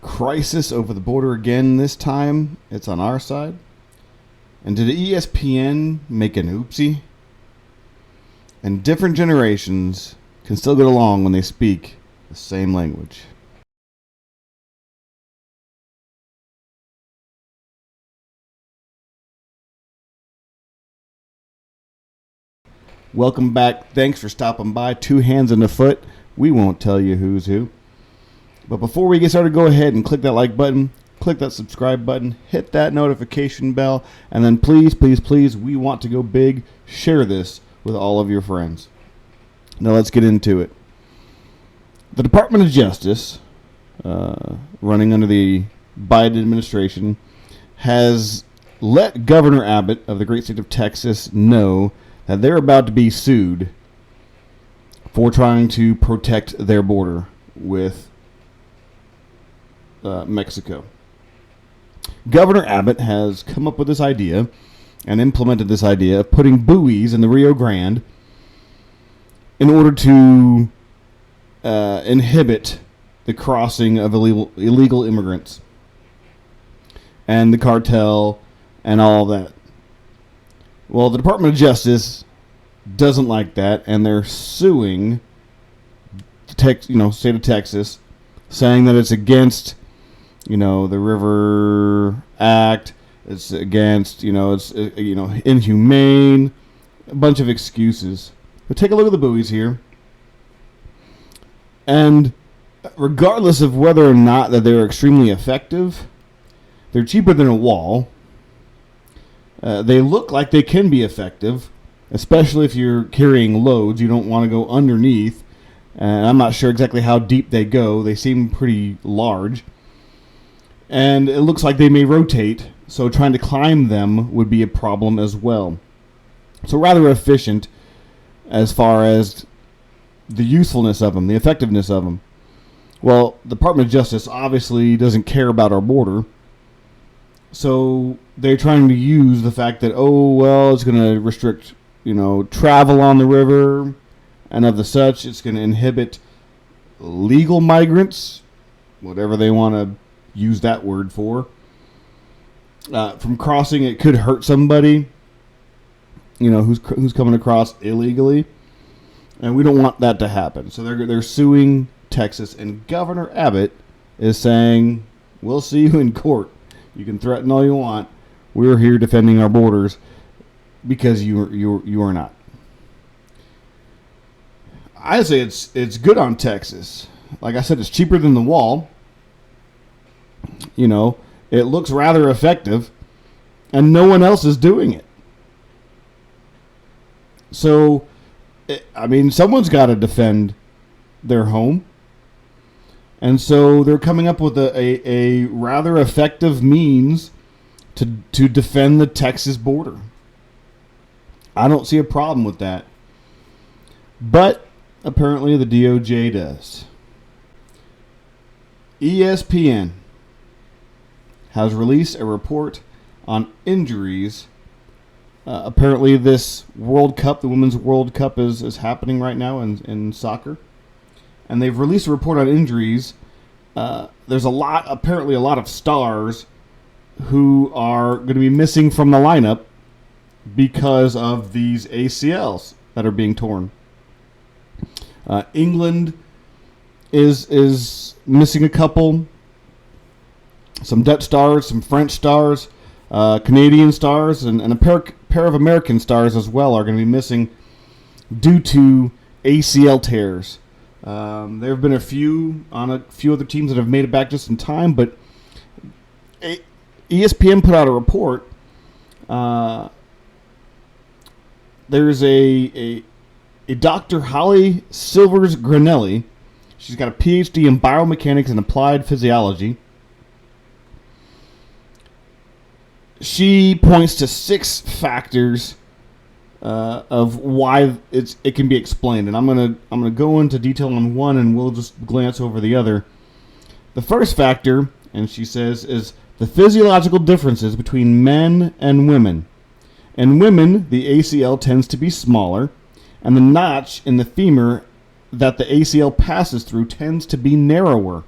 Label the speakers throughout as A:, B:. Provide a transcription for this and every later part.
A: crisis over the border again this time. It's on our side. And did ESPN make an oopsie? And different generations can still get along when they speak the same language. Welcome back. Thanks for stopping by. Two hands and a foot. We won't tell you who's who. But before we get started, go ahead and click that like button, click that subscribe button, hit that notification bell, and then please, please, please, we want to go big. Share this with all of your friends. Now let's get into it. The Department of Justice, running under the Biden administration, has let Governor Abbott of the great state of Texas know that they're about to be sued for trying to protect their border with Mexico. Governor Abbott has come up with this idea and implemented this idea of putting buoys in the Rio Grande in order to inhibit the crossing of illegal immigrants and the cartel and all that. Well, the Department of Justice doesn't like that, and they're suing the state of Texas, saying that it's against, the River Act. It's against, it's inhumane. A bunch of excuses. But take a look at the buoys here, and regardless of whether or not that they're extremely effective, they're cheaper than a wall. They look like they can be effective, especially if you're carrying loads. You don't want to go underneath. And I'm not sure exactly how deep they go. They seem pretty large. And it looks like they may rotate, so trying to climb them would be a problem as well. So rather efficient as far as the usefulness of them, the effectiveness of them. Well, the Department of Justice obviously doesn't care about our border. So they're trying to use the fact that, it's going to restrict, travel on the river, and of the such, it's going to inhibit legal migrants, whatever they want to use that word for, from crossing. It could hurt somebody, who's coming across illegally, and we don't want that to happen. So they're suing Texas, and Governor Abbott is saying, "We'll see you in court. You can threaten all you want. We're here defending our borders because you are not." I say it's good on Texas. Like I said, it's cheaper than the wall. It looks rather effective, and no one else is doing it. So, someone's got to defend their home. And so they're coming up with a rather effective means to defend the Texas border. I don't see a problem with that. But apparently the DOJ does. ESPN has released a report on injuries. Apparently this World Cup, the Women's World Cup, is happening right now in soccer. And they've released a report on injuries. There's apparently a lot of stars who are going to be missing from the lineup because of these ACLs that are being torn. England is missing a couple. Some Dutch stars, some French stars, Canadian stars, and a pair of American stars as well are going to be missing due to ACL tears. There have been a few other teams that have made it back just in time, but ESPN put out a report. There's a Dr. Holly Silvers Granelli. She's got a PhD in biomechanics and applied physiology. She points to 6 factors of why it can be explained, and I'm gonna go into detail on one, and we'll just glance over the other. The first factor, and she says, is the physiological differences between men and women. In women, the ACL tends to be smaller, and the notch in the femur that the ACL passes through tends to be narrower.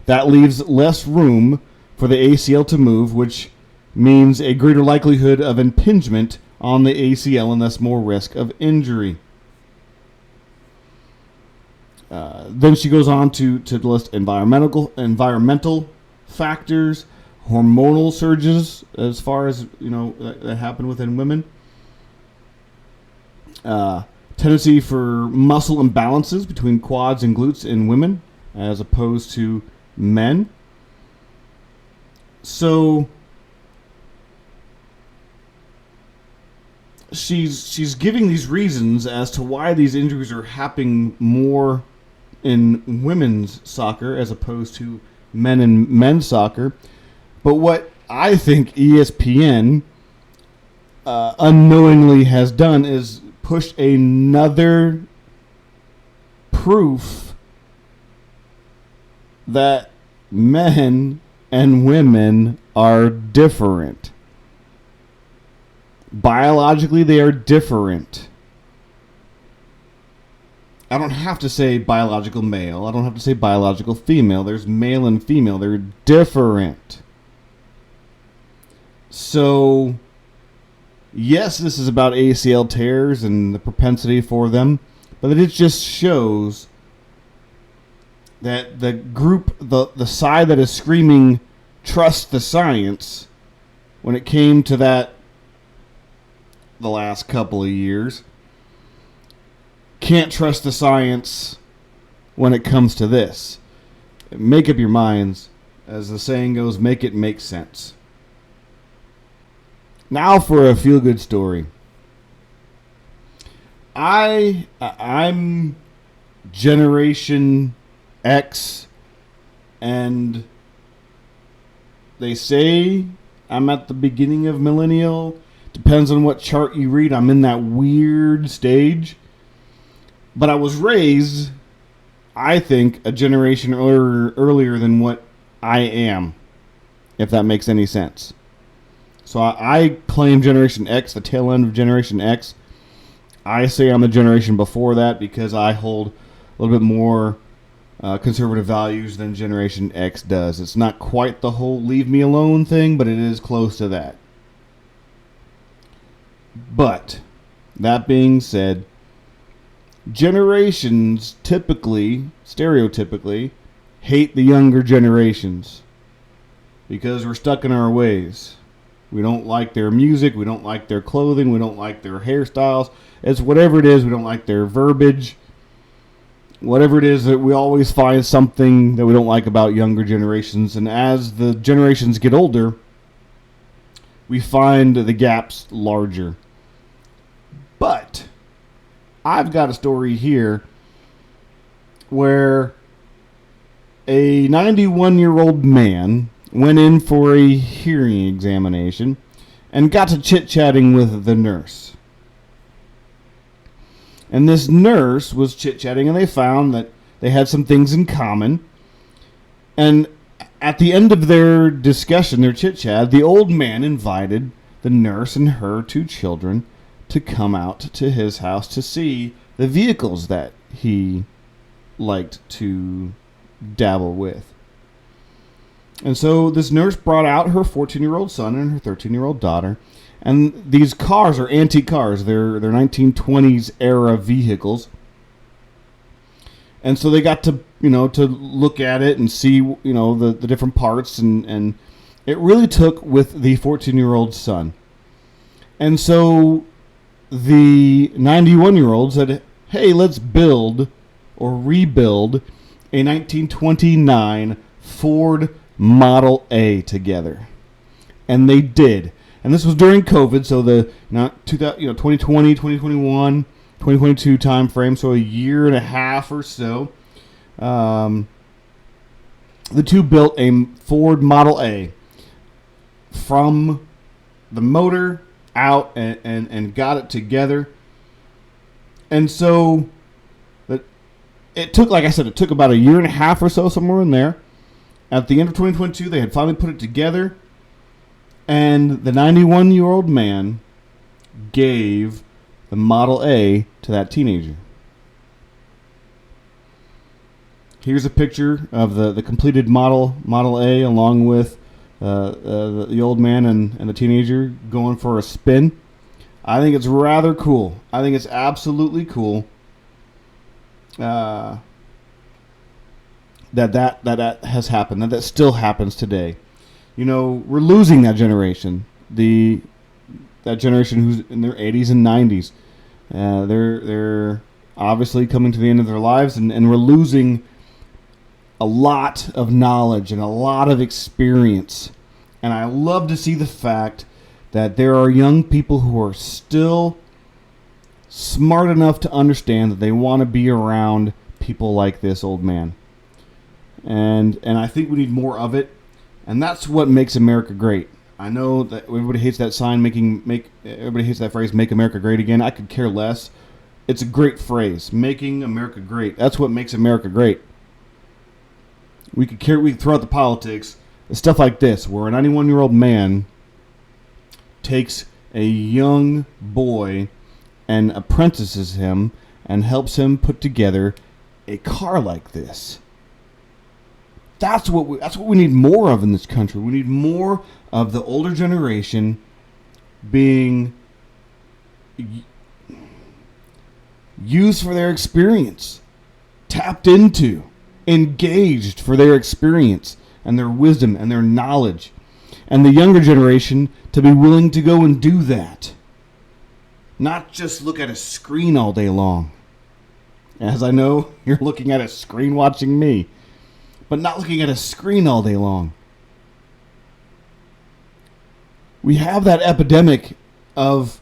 A: That leaves less room for the ACL to move, which means a greater likelihood of impingement on the ACL and thus more risk of injury. Then she goes on to list environmental factors, hormonal surges, as far as that happen within women, tendency for muscle imbalances between quads and glutes in women as opposed to men. So she's giving these reasons as to why these injuries are happening more in women's soccer as opposed to men and men's soccer. But what I think ESPN unknowingly has done is push another proof that men and women are different. Biologically, they are different. I don't have to say biological male. I don't have to say biological female. There's male and female. They're different. So, yes, this is about ACL tears and the propensity for them, but it just shows that the group, the side that is screaming, trust the science, when it came to that the last couple of years, can't trust the science when it comes to this. Make up your minds. As the saying goes, make it make sense. Now for a feel-good story. I'm Generation X, and they say I'm at the beginning of millennial. Depends on what chart you read. I'm in that weird stage. But I was raised, I think, a generation earlier than what I am, if that makes any sense. So I claim Generation X, the tail end of Generation X. I say I'm the generation before that because I hold a little bit more conservative values than Generation X does. It's not quite the whole leave me alone thing, but it is close to that. But, that being said, generations stereotypically, hate the younger generations because we're stuck in our ways. We don't like their music, we don't like their clothing, we don't like their hairstyles. It's whatever it is, we don't like their verbiage. Whatever it is, that we always find something that we don't like about younger generations. And as the generations get older, we find the gaps larger. But I've got a story here where a 91-year-old man went in for a hearing examination and got to chit-chatting with the nurse. And this nurse was chit-chatting, and they found that they had some things in common. And at the end of their discussion, their chit-chat, the old man invited the nurse and her two children to come out to his house to see the vehicles that he liked to dabble with. And so this nurse brought out her 14-year-old son and her 13-year-old daughter. And these cars are antique cars. They're 1920s era vehicles. And so they got to, to look at it and see, the different parts. And it really took with the 14-year-old son. And so the 91-year-old said, hey, let's build or rebuild a 1929 Ford Model A together. And they did. And this was during COVID, so the 2020, 2021, 2022 time frame, so a year and a half or so. The two built a Ford Model A from the motor out and got it together. And so it took, like I said, it took about a year and a half or so, somewhere in there. At the end of 2022, they had finally put it together. And the 91-year-old man gave the Model A to that teenager. Here's a picture of the completed Model A, along with the old man and the teenager going for a spin. I think it's rather cool. I think it's absolutely cool that has happened. That still happens today. You know, we're losing that generation. That generation who's in their 80s and 90s. They're obviously coming to the end of their lives, and we're losing a lot of knowledge and a lot of experience. And I love to see the fact that there are young people who are still smart enough to understand that they want to be around people like this old man. And I think we need more of it. And that's what makes America great. I know that everybody hates that sign, everybody hates that phrase, "Make America Great Again." I could care less. It's a great phrase, making America great. That's what makes America great. We could throw out the politics, stuff like this, where a 91-year-old man takes a young boy and apprentices him and helps him put together a car like this. That's what we need more of in this country. We need more of the older generation being used for their experience, tapped into, engaged for their experience and their wisdom and their knowledge, and the younger generation to be willing to go and do that. Not just look at a screen all day long. As I know, you're looking at a screen watching me, but not looking at a screen all day long. We have that epidemic of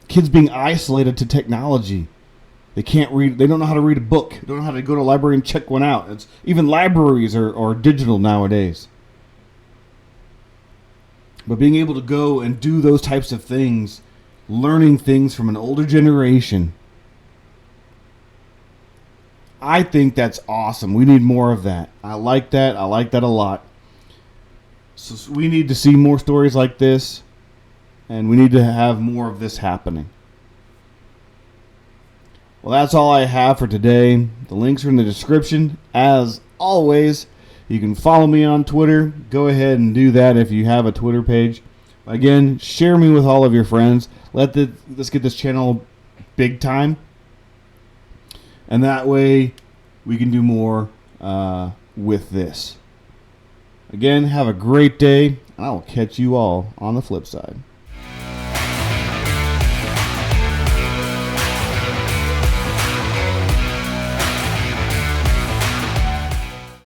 A: kids being isolated to technology. They can't read. They don't know how to read a book. They don't know how to go to a library and check one out. Even libraries are digital nowadays. But being able to go and do those types of things, learning things from an older generation, I think that's awesome. We need more of that. I like that. I like that a lot. So we need to see more stories like this, and we need to have more of this happening. Well, that's all I have for today. The links are in the description. As always, you can follow me on Twitter. Go ahead and do that if you have a Twitter page. Again, share me with all of your friends. Let's get this channel big time. And that way, we can do more with this. Again, have a great day, and I will catch you all on the flip side.